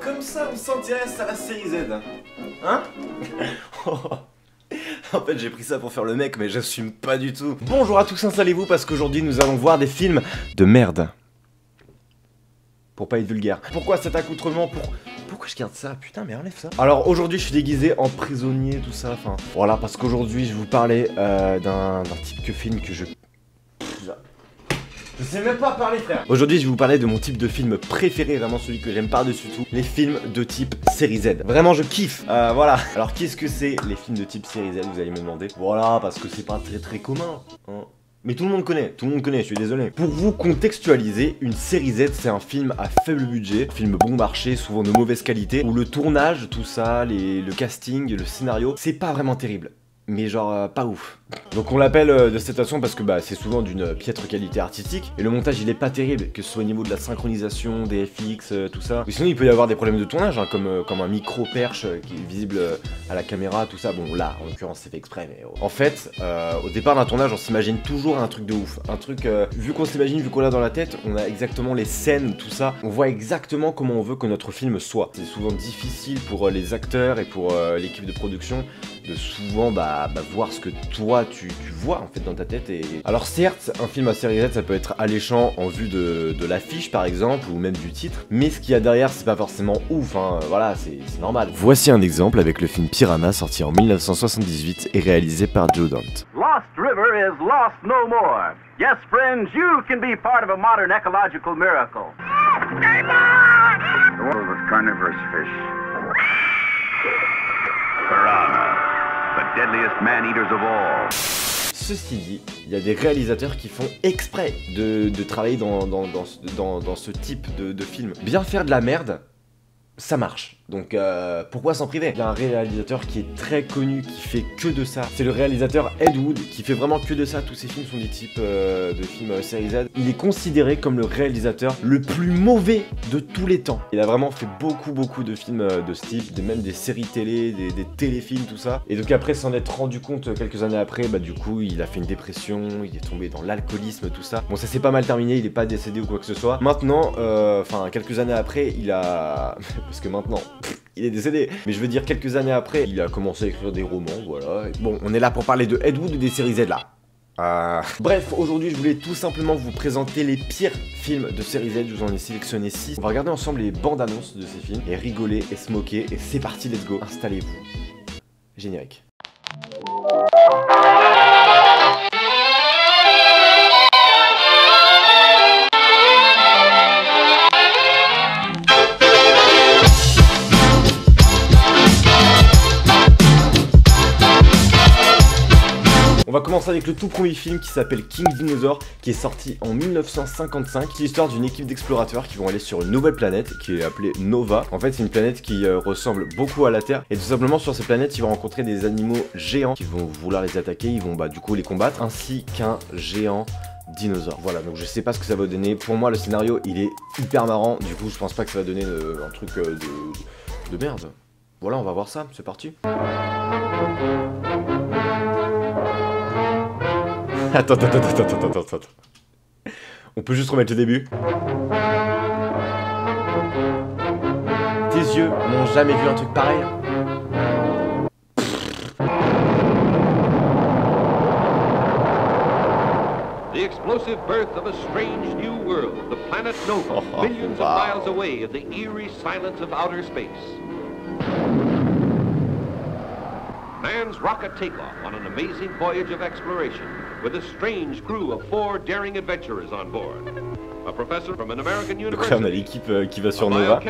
comme ça on s'intéresse à la série Z. Hein? En fait j'ai pris ça pour faire le mec mais j'assume pas du tout. Bonjour à tous, installez-vous parce qu'aujourd'hui nous allons voir des films de merde. Pour pas être vulgaire. Pourquoi cet accoutrement? Pourquoi je garde ça? Putain mais enlève ça. Alors aujourd'hui je suis déguisé en prisonnier, tout ça, enfin... Voilà, parce qu'aujourd'hui je vais vous parler d'un type de film que je sais même pas parler, frère. Aujourd'hui je vais vous parler de mon type de film préféré, vraiment celui que j'aime par-dessus tout. Les films de type série Z. Vraiment je kiffe, voilà. Alors qu'est-ce que c'est les films de type série Z, vous allez me demander? Voilà, parce que c'est pas très commun, hein. Mais tout le monde connaît, je suis désolé. Pour vous contextualiser, une série Z c'est un film à faible budget, film bon marché, souvent de mauvaise qualité, où le tournage, tout ça, le casting, le scénario, c'est pas vraiment terrible. Mais genre pas ouf. Donc on l'appelle de cette façon parce que bah c'est souvent d'une piètre qualité artistique et le montage il est pas terrible, que ce soit au niveau de la synchronisation, des FX, tout ça. Ou sinon il peut y avoir des problèmes de tournage hein, comme un micro perche qui est visible à la caméra, tout ça. Bon là en l'occurrence c'est fait exprès mais en fait au départ d'un tournage on s'imagine toujours un truc de ouf. Un truc vu qu'on s'imagine, vu qu'on l'a dans la tête, on a exactement les scènes, tout ça. On voit exactement comment on veut que notre film soit. C'est souvent difficile pour les acteurs et pour l'équipe de production de souvent voir ce que toi tu vois en fait dans ta tête. Et alors certes un film à série Z ça peut être alléchant en vue de l'affiche par exemple ou même du titre, mais ce qu'il y a derrière c'est pas forcément ouf hein. Voilà, c'est normal. Voici un exemple avec le film Piranha sorti en 1978 et réalisé par Joe Dante. Lost River is lost no more. Yes friends, you can be part of a modern ecological miracle. The world of carnivorous fish. Piranha. The deadliest man-eaters of all. Ceci dit, il y a des réalisateurs qui font exprès de travailler dans ce type de film. Bien faire de la merde, ça marche. Donc pourquoi s'en priver? Il y a un réalisateur qui est très connu, qui fait que de ça. C'est le réalisateur Ed Wood, qui fait vraiment que de ça. Tous ses films sont des types de films série Z. Il est considéré comme le réalisateur le plus mauvais de tous les temps. Il a vraiment fait beaucoup de films de ce type, même des séries télé, des téléfilms, tout ça. Et donc après s'en être rendu compte quelques années après, du coup il a fait une dépression, il est tombé dans l'alcoolisme, tout ça. Bon ça s'est pas mal terminé, il est pas décédé ou quoi que ce soit. Maintenant, quelques années après, il a... parce que maintenant... il est décédé, mais je veux dire quelques années après, il a commencé à écrire des romans, voilà. Bon, on est là pour parler de Ed Wood ou des séries Z là. Bref, aujourd'hui je voulais tout simplement vous présenter les pires films de série Z, je vous en ai sélectionné 6. On va regarder ensemble les bandes annonces de ces films, et rigoler, et se moquer, et c'est parti, let's go. Installez-vous. Générique. On va commencer avec le tout premier film qui s'appelle King Dinosaur, qui est sorti en 1955. C'est l'histoire d'une équipe d'explorateurs qui vont aller sur une nouvelle planète qui est appelée Nova. En fait c'est une planète qui ressemble beaucoup à la Terre, et tout simplement sur cette planète ils vont rencontrer des animaux géants qui vont vouloir les attaquer, ils vont du coup les combattre, ainsi qu'un géant dinosaure. Voilà, donc je sais pas ce que ça va donner. Pour moi le scénario il est hyper marrant, du coup je pense pas que ça va donner un truc de merde. Voilà, on va voir ça, c'est parti. Attends. On peut juste remettre le début. Tes yeux n'ont jamais vu un truc pareil. The explosive birth of a strange new world, the planet Nova, millions of miles away in the eerie silence of outer space. Man's rocket takeoff on an amazing voyage of exploration with a strange crew of 4 daring adventurers on board. A professor from an American university. Donc là, on a l'équipe qui va sur Nova.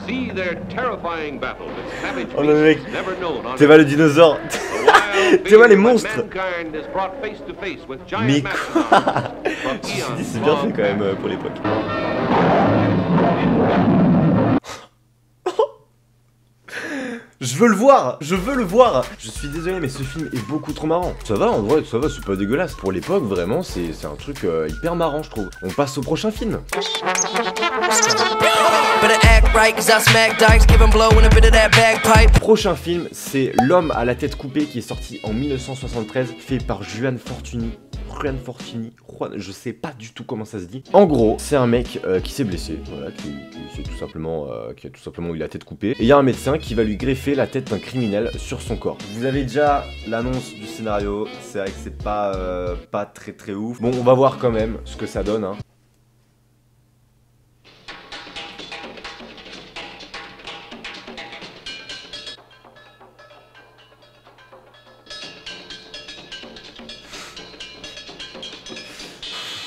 See their terrifying battle with savage oh le mec, never known on t'es pas le dinosaure. T'es pas les monstres. Mais quoi? Je me suis dit c'est bien fait quand même pour l'époque. Je veux le voir, je veux le voir. Je suis désolé, mais ce film est beaucoup trop marrant. Ça va, en vrai, ça va, c'est pas dégueulasse. Pour l'époque, vraiment, c'est un truc hyper marrant, je trouve. On passe au prochain film. Prochain film, c'est L'homme à la tête coupée qui est sorti en 1973, fait par Juan Fortuny, je sais pas du tout comment ça se dit. En gros, c'est un mec qui s'est blessé, voilà, qui a tout simplement eu la tête coupée. Et il y a un médecin qui va lui greffer la tête d'un criminel sur son corps. Vous avez déjà l'annonce du scénario, c'est vrai que c'est pas très ouf. Bon, on va voir quand même ce que ça donne, hein.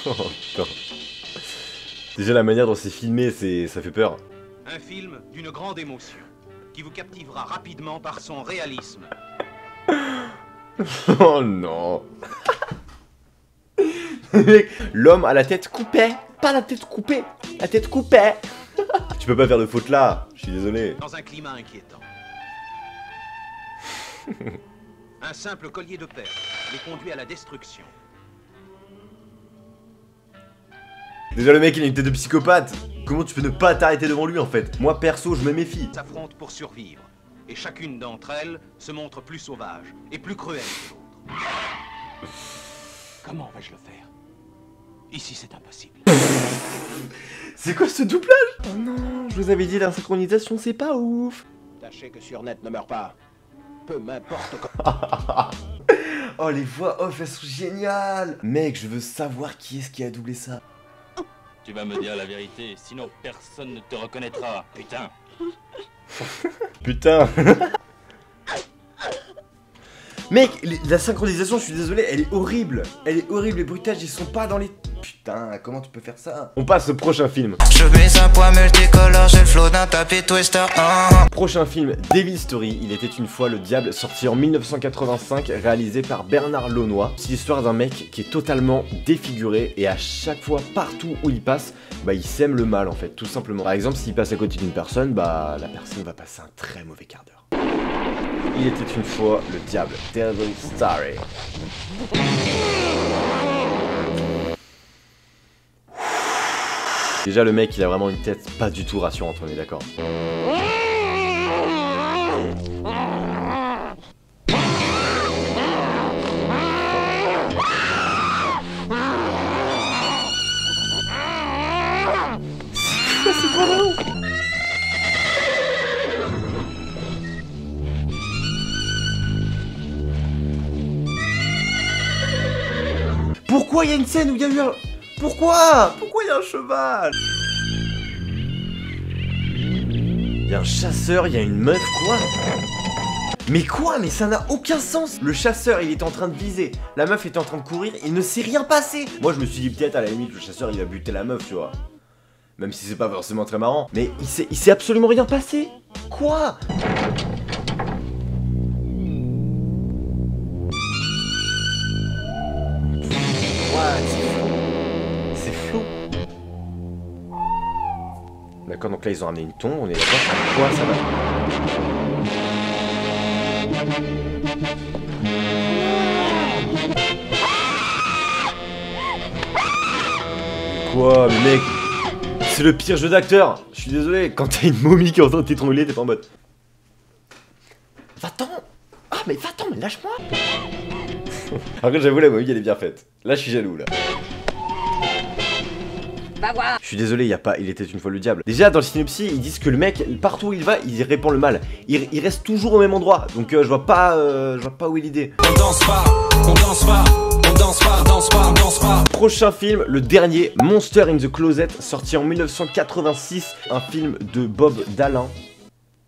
Oh putain. Déjà la manière dont c'est filmé, ça fait peur. Un film d'une grande émotion, qui vous captivera rapidement par son réalisme. Oh non. L'homme à la tête coupée. Pas la tête coupée, la tête coupée. Tu peux pas faire de faute là, je suis désolé. Dans un climat inquiétant. Un simple collier de perles les conduit à la destruction. Déjà le mec il a une tête de psychopathe. Comment tu peux ne pas t'arrêter devant lui en fait? Moi perso je me méfie. S'affrontent pour survivre. Et chacune d'entre elles se montre plus sauvage et plus cruelle que l'autre. Comment vais-je le faire? Ici c'est impossible. C'est quoi ce doublage? Oh non, je vous avais dit la synchronisation c'est pas ouf. Sachez que Surnet ne meurt pas. Peu m'importe comment. Oh les voix off elles sont géniales. Mec je veux savoir qui est-ce qui a doublé ça. Tu vas me dire la vérité, sinon personne ne te reconnaîtra, putain. Putain. Mec, la synchronisation, je suis désolé, elle est horrible. Elle est horrible, les bruitages, ils sont pas dans les... Putain, comment tu peux faire ça? On passe au prochain film. Je mets un poids multicolore, j'ai le flow d'un tapis twister. Prochain film, Devil Story, il était une fois le diable, sorti en 1985, réalisé par Bernard Launois. C'est l'histoire d'un mec qui est totalement défiguré et à chaque fois, partout où il passe, bah il sème le mal en fait, tout simplement. Par exemple, s'il passe à côté d'une personne, bah la personne va passer un très mauvais quart d'heure. Il était une fois le diable, Devil Story. Déjà le mec il a vraiment une tête pas du tout rassurante, on est d'accord. C'est pas vrai. Pourquoi il y a une scène où il y a eu un... Pourquoi il y a un cheval? Il y a un chasseur, il y a une meuf, quoi? Mais quoi? Mais ça n'a aucun sens. Le chasseur, il est en train de viser. La meuf est en train de courir, il ne s'est rien passé. Moi, je me suis dit peut-être à la limite, le chasseur, il a buté la meuf, tu vois. Même si c'est pas forcément très marrant. Mais il s'est absolument rien passé. Quoi? C'est flou. D'accord, donc là ils ont ramené une tombe, on est d'accord. Quoi ça va? Quoi, mais mec? C'est le pire jeu d'acteur. Je suis désolé, quand t'as une momie qui est en train de t'étrangler, t'es pas en mode... Va-t'en. Ah mais va-t'en, mais lâche-moi. Après j'avoue la momie elle est bien faite. Là je suis jaloux là. Je suis désolé, il était une fois le diable. Déjà dans le synopsis ils disent que le mec partout où il va il répand le mal. Il reste toujours au même endroit. Donc je vois pas où est l'idée. On danse pas, on danse pas, on danse pas, danse pas, danse pas. Prochain film, le dernier, Monster in the Closet, sorti en 1986, un film de Bob Dylan.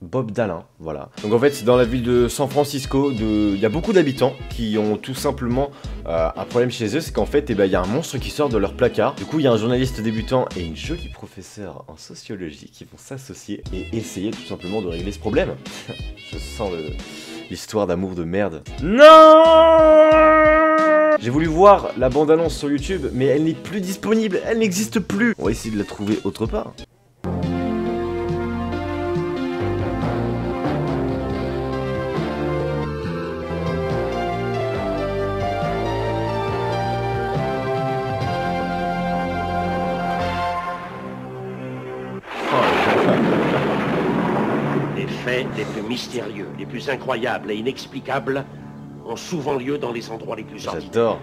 Bob Dylan, voilà. Donc en fait c'est dans la ville de San Francisco, il y a beaucoup d'habitants qui ont tout simplement un problème chez eux, c'est qu'en fait il y a un monstre qui sort de leur placard. Du coup il y a un journaliste débutant et une jolie professeure en sociologie qui vont s'associer et essayer tout simplement de régler ce problème. Je sens l'histoire d'amour de merde. Non! J'ai voulu voir la bande-annonce sur YouTube, mais elle n'est plus disponible, elle n'existe plus. On va essayer de la trouver autre part. faits les plus mystérieux, les plus incroyables et inexplicables ont souvent lieu dans les endroits les plus ordinaires. J'adore.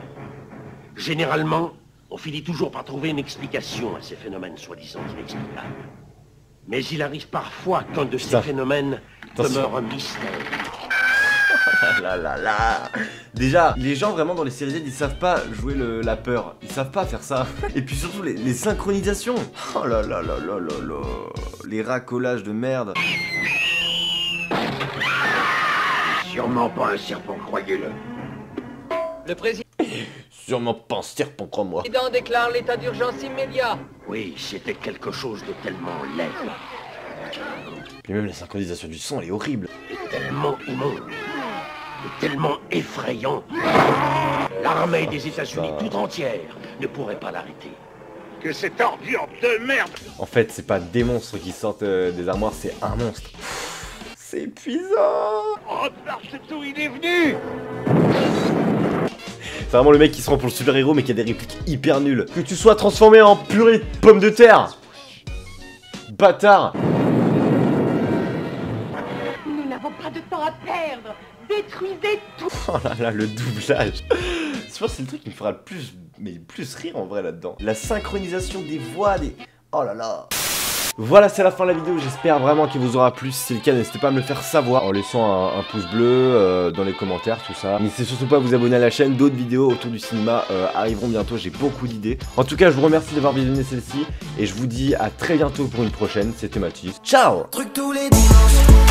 Généralement, on finit toujours par trouver une explication à ces phénomènes soi-disant inexplicables. Mais il arrive parfois qu'un de ces phénomènes demeure un mystère. Là là là. Déjà, les gens vraiment dans les séries Z, ils savent pas jouer la peur. Ils savent pas faire ça. Et puis surtout les synchronisations. Oh là là là là là là. Les racolages de merde. Sûrement pas un serpent, croyez-le. Le président Sûrement pas un serpent, crois-moi. déclare l'état d'urgence immédiat. Oui, c'était quelque chose de tellement laid. Puis même la synchronisation du son, elle est horrible. Et tellement immonde. Et tellement effrayant. L'armée des États-Unis tout entière ne pourrait pas l'arrêter. Que cette ordure de merde! En fait, c'est pas des monstres qui sortent des armoires, c'est un monstre. C'est épuisant. Oh, Marceau, il est venu! C'est vraiment le mec qui se rend pour le super-héros mais qui a des répliques hyper nulles. Que tu sois transformé en purée de pommes de terre. Bâtard. Nous n'avons pas de temps à perdre. Détruisez tout. Oh là là, le doublage. Je pense que c'est le truc qui me fera le plus rire en vrai là-dedans. La synchronisation des voix, oh là là. Voilà, c'est la fin de la vidéo, j'espère vraiment qu'il vous aura plu. Si c'est le cas, n'hésitez pas à me le faire savoir en laissant un pouce bleu dans les commentaires, tout ça. N'hésitez surtout pas à vous abonner à la chaîne, d'autres vidéos autour du cinéma arriveront bientôt, j'ai beaucoup d'idées. En tout cas, je vous remercie d'avoir visionné celle-ci et je vous dis à très bientôt pour une prochaine, c'était Mathis. Ciao. Truc tous les dimanches.